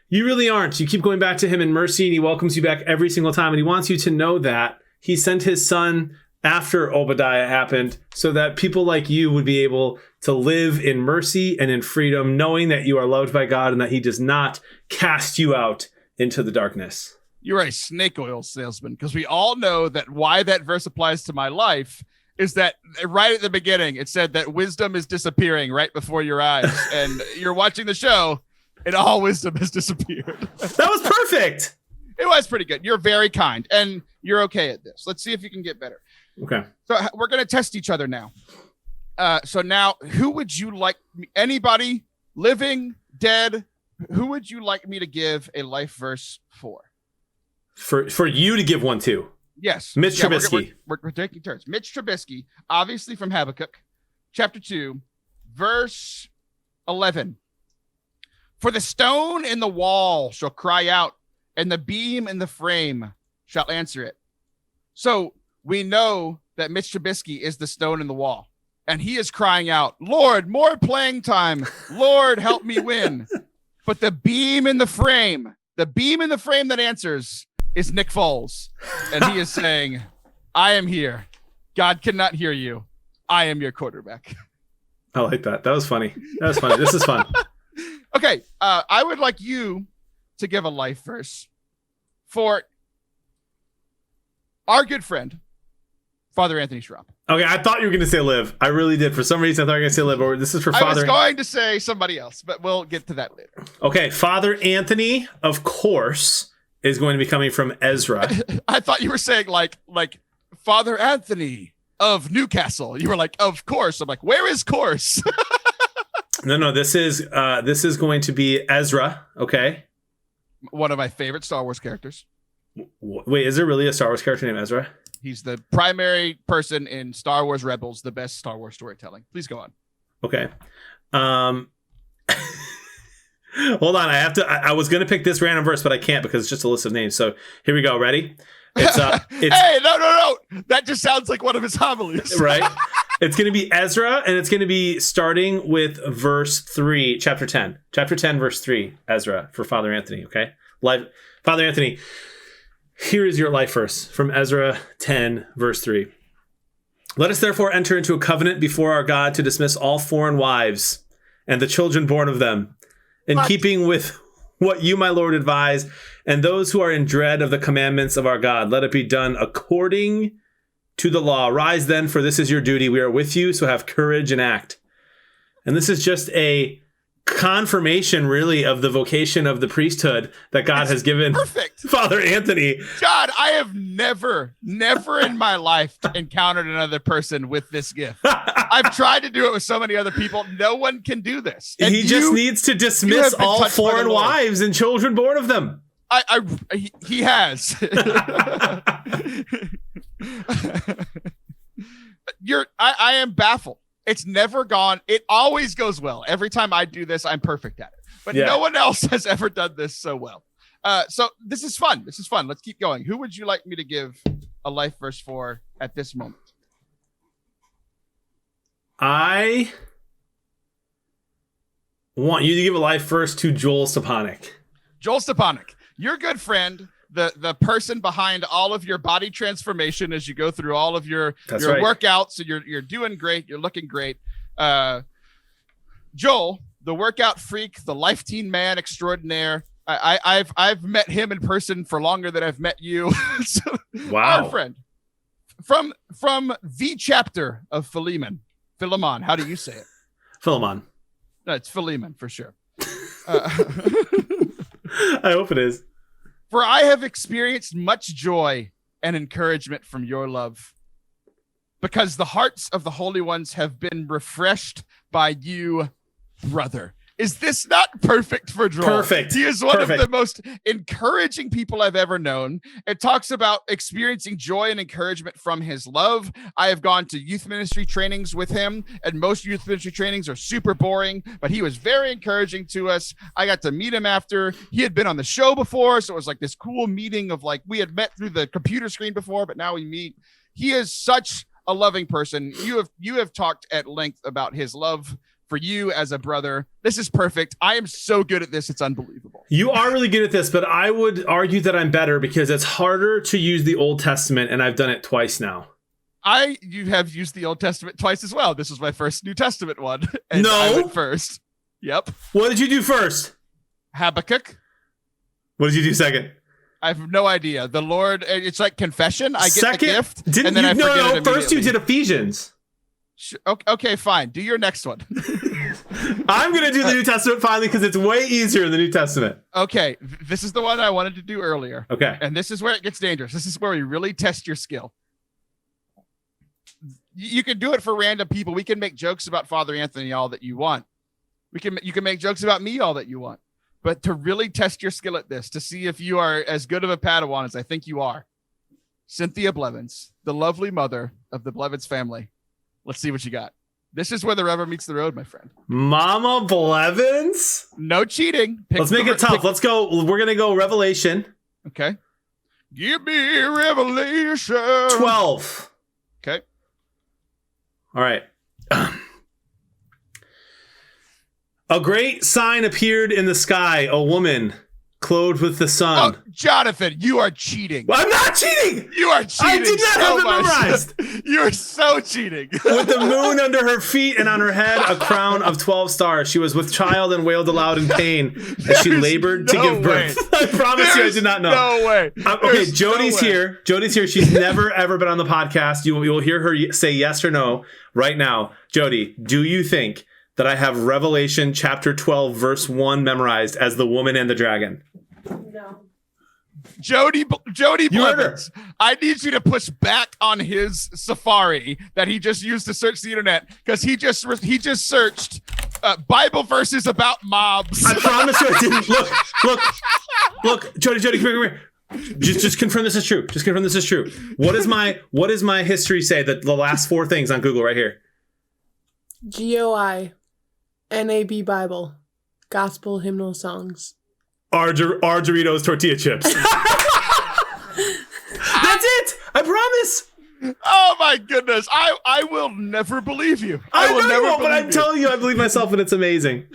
you really aren't. You keep going back to him in mercy, and he welcomes you back every single time. And he wants you to know that he sent his son after Obadiah happened so that people like you would be able to live in mercy and in freedom, knowing that you are loved by God and that he does not cast you out into the darkness. You're a snake oil salesman, because we all know that why that verse applies to my life is that right at the beginning, it said that wisdom is disappearing right before your eyes, and you're watching the show, and all wisdom has disappeared. That was perfect. It was pretty good. You're very kind, and you're okay at this. Let's see if you can get better. Okay. So we're going to test each other now. So now, who would you like? Anybody, living, dead, who would you like me to give a life verse for? For you to give one to. Yes. Mitch Trubisky. We're taking turns. Mitch Trubisky, obviously from Habakkuk, chapter 2, verse 11. For the stone in the wall shall cry out, and the beam in the frame shall answer it. So we know that Mitch Trubisky is the stone in the wall, and he is crying out, Lord, more playing time. Lord, help me win. But the beam in the frame that answers is Nick Foles. And he is saying, I am here. God cannot hear you. I am your quarterback. I like that. That was funny. This is fun. Okay. I would like you to give a life verse for our good friend, Father Anthony Schrapp. Okay, I thought you were going to say Liv. I really did. For some reason, I thought you were going to say Liv. But this is for Father. I was going to say somebody else, but we'll get to that later. Okay, Father Anthony, of course, is going to be coming from Ezra. I thought you were saying like Father Anthony of Newcastle. You were like, of course. I'm like, where is course? No. This is going to be Ezra. Okay. One of my favorite Star Wars characters. Wait, is there really a Star Wars character named Ezra? He's the primary person in Star Wars Rebels, the best Star Wars storytelling. Please go on. Okay. Hold on. I was going to pick this random verse, but I can't because it's just a list of names. So here we go. Ready? It's hey, no. That just sounds like one of his homilies. Right? It's going to be Ezra, and it's going to be starting with verse 3, chapter 10. Chapter 10, verse 3, Ezra, for Father Anthony, okay? Father Anthony, here is your life verse from Ezra 10, verse 3. Let us therefore enter into a covenant before our God to dismiss all foreign wives and the children born of them, in keeping with what you, my Lord, advise, and those who are in dread of the commandments of our God. Let it be done according to the law. Rise then, for this is your duty. We are with you, so have courage and act. And this is just a confirmation, really, of the vocation of the priesthood that God has given Father Anthony. God, I have never in my life encountered another person with this gift. I've tried to do it with so many other people. No one can do this. And he just needs to dismiss all foreign wives and children born of them. He has. I am baffled. It's never gone. It always goes well. Every time I do this, I'm perfect at it. But no one else has ever done this so well. So this is fun. Let's keep going. Who would you like me to give a life verse for at this moment? I want you to give a life verse to Joel Stepanek. Joel Stepanek, your good friend, the person behind all of your body transformation as you go through all of your workouts. So you're doing great. You're looking great. Joel, the workout freak, the life teen man extraordinaire. I've met him in person for longer than I've met you. So, wow. Our friend from the chapter of Philemon. Philemon. How do you say it? Philemon. No, it's Philemon for sure. I hope it is. For I have experienced much joy and encouragement from your love, because the hearts of the holy ones have been refreshed by you, brother. Is this not perfect for Joel? Perfect. He is one of the most encouraging people I've ever known. It talks about experiencing joy and encouragement from his love. I have gone to youth ministry trainings with him, and most youth ministry trainings are super boring, but he was very encouraging to us. I got to meet him after. He had been on the show before, so it was like this cool meeting of like, we had met through the computer screen before, but now we meet. He is such a loving person. You have talked at length about his love for you as a brother. This is perfect. I am so good at this. It's unbelievable. You are really good at this, but I would argue that I'm better because it's harder to use the Old Testament, and I've done it twice now. You have used the Old Testament twice as well. This was my first New Testament one. And no. I went first. Yep. What did you do first? Habakkuk. What did you do second? I have no idea. The Lord, it's like confession. I get the gift. Didn't and then you? I forget it First you immediately. did Ephesians. Okay, fine. Do your next one. I'm going to do the New Testament finally because it's way easier in the New Testament. Okay, this is the one I wanted to do earlier. Okay. And this is where it gets dangerous. This is where we really test your skill. You can do it for random people. We can make jokes about Father Anthony all that you want. You can make jokes about me all that you want. But to really test your skill at this, to see if you are as good of a Padawan as I think you are, Cynthia Blevins, the lovely mother of the Blevins family. Let's see what you got. This is where the rubber meets the road, my friend. Mama Blevins? No cheating. Let's make it tough. Let's go. We're going to go Revelation. Okay. Give me Revelation. 12. Okay. All right. A great sign appeared in the sky, a woman clothed with the sun. Oh, Jonathan, you are cheating. I'm not cheating. You are cheating. I did not have it memorized. You're so cheating. With the moon under her feet and on her head a crown of 12 stars. She was with child and wailed aloud in pain as she labored to give birth. I promise you I did not know. No way. Okay, Jody's here. Jody's here. She's never, ever been on the podcast. You will hear her say yes or no right now. Jody, do you think that I have Revelation chapter 12, verse 1 memorized as the woman and the dragon? No. Jody Blevins, I need you to push back on his Safari that he just used to search the internet because he just searched Bible verses about mobs. I promise you I didn't. Look, Jody, come here. Just confirm this is true. Just confirm this is true. What does my history say? The last 4 things on Google right here. GOI, NAB Bible, Gospel Hymnal Songs. Are Doritos tortilla chips. That's it. I promise. Oh my goodness. I will never believe you. I will never but I'm telling you, I believe myself and it's amazing.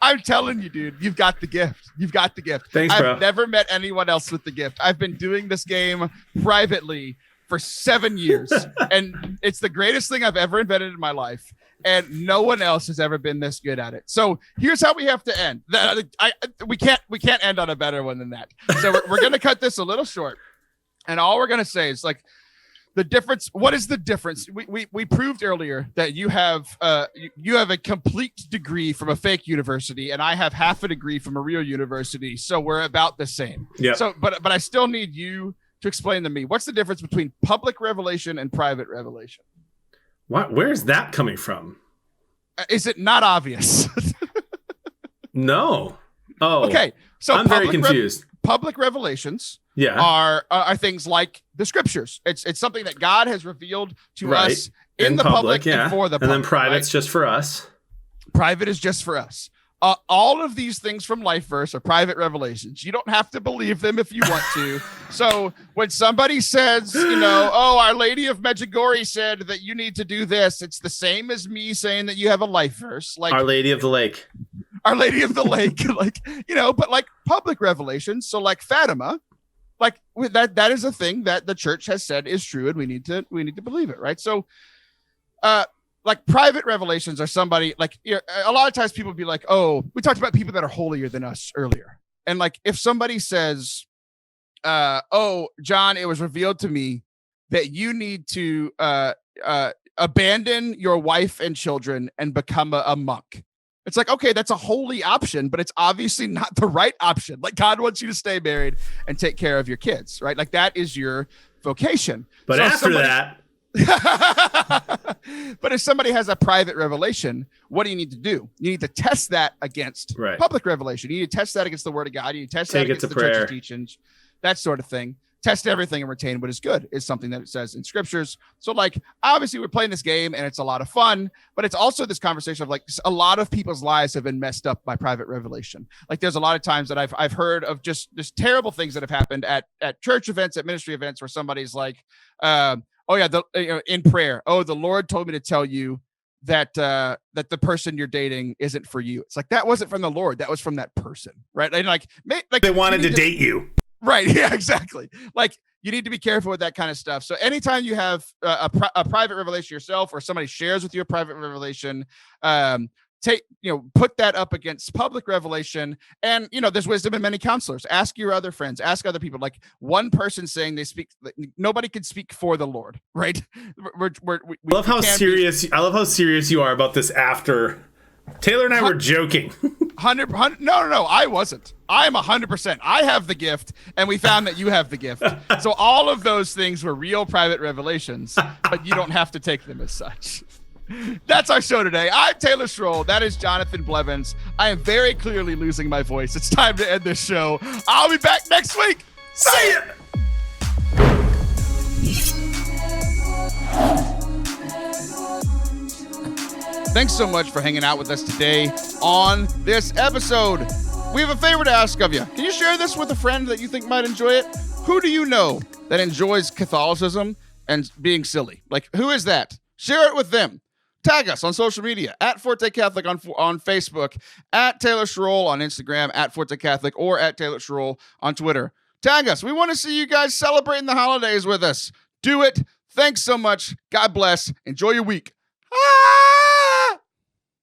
I'm telling you, dude, you've got the gift. You've got the gift. Thanks, bro. I've never met anyone else with the gift. I've been doing this game privately for 7 years, and it's the greatest thing I've ever invented in my life. And no one else has ever been this good at it. So here's how we have to end. We can't end on a better one than that. So we're going to cut this a little short. And all we're going to say is like the difference. What is the difference? We proved earlier that you have a complete degree from a fake university, and I have half a degree from a real university. So we're about the same. Yeah. So, but I still need you to explain to me what's the difference between public revelation and private revelation. What? Where's that coming from? Is it not obvious? No. Oh. Okay. So I'm very confused. Public revelations Yeah. are things like the scriptures. It's something that God has revealed to Right. us in the public and for the public. And then private's right? just for us. Private is just for us. All of these things from Life Verse are private revelations. You don't have to believe them if you want to. So when somebody says, oh, Our Lady of Medjugorje said that you need to do this, it's the same as me saying that you have a Life Verse. Like Our Lady of the Lake. Our Lady of the Lake, but like public revelations. So like Fatima, like that is a thing that the church has said is true, and we need to believe it, right? So, like private revelations are somebody like a lot of times people be like, oh, we talked about people that are holier than us earlier, and like if somebody says, oh, John, it was revealed to me that you need to abandon your wife and children and become a monk. It's like, okay, that's a holy option, but it's obviously not the right option. Like God wants you to stay married and take care of your kids, right? Like that is your vocation. But after that. But if somebody has a private revelation, what do you need to do? You need to test that against public revelation. You need to test that against the word of God. You need to test that against the church's teachings, that sort of thing. Test everything and retain what is good is something that it says in scriptures. So like, obviously we're playing this game and it's a lot of fun, but it's also this conversation of like a lot of people's lives have been messed up by private revelation. Like there's a lot of times that I've heard of just terrible things that have happened at church events, at ministry events where somebody's like, oh yeah, in prayer. Oh, the Lord told me to tell you that the person you're dating isn't for you. It's like, that wasn't from the Lord. That was from that person. Right. And like they wanted to date you. Right. Yeah, exactly. Like you need to be careful with that kind of stuff. So anytime you have a private revelation yourself or somebody shares with you a private revelation, put that up against public revelation. And, there's wisdom in many counselors. Ask your other friends, ask other people. Like one person saying they speak, nobody can speak for the Lord, right? I love how serious you are about this after Taylor and I were joking. 100. No, I wasn't. I am 100%. I have the gift, and we found that you have the gift. So all of those things were real private revelations, but you don't have to take them as such. That's our show today. I'm Taylor Schroll. That is Jonathan Blevins. I am very clearly losing my voice. It's time to end this show. I'll be back next week. See ya! Thanks so much for hanging out with us today on this episode. We have a favor to ask of you. Can you share this with a friend that you think might enjoy it? Who do you know that enjoys Catholicism and being silly? Like, who is that? Share it with them. Tag us on social media at Forte Catholic on Facebook, at Taylor Schroll on Instagram, at Forte Catholic, or at Taylor Schroll on Twitter. Tag us. We want to see you guys celebrating the holidays with us. Do it. Thanks so much. God bless. Enjoy your week. Ah!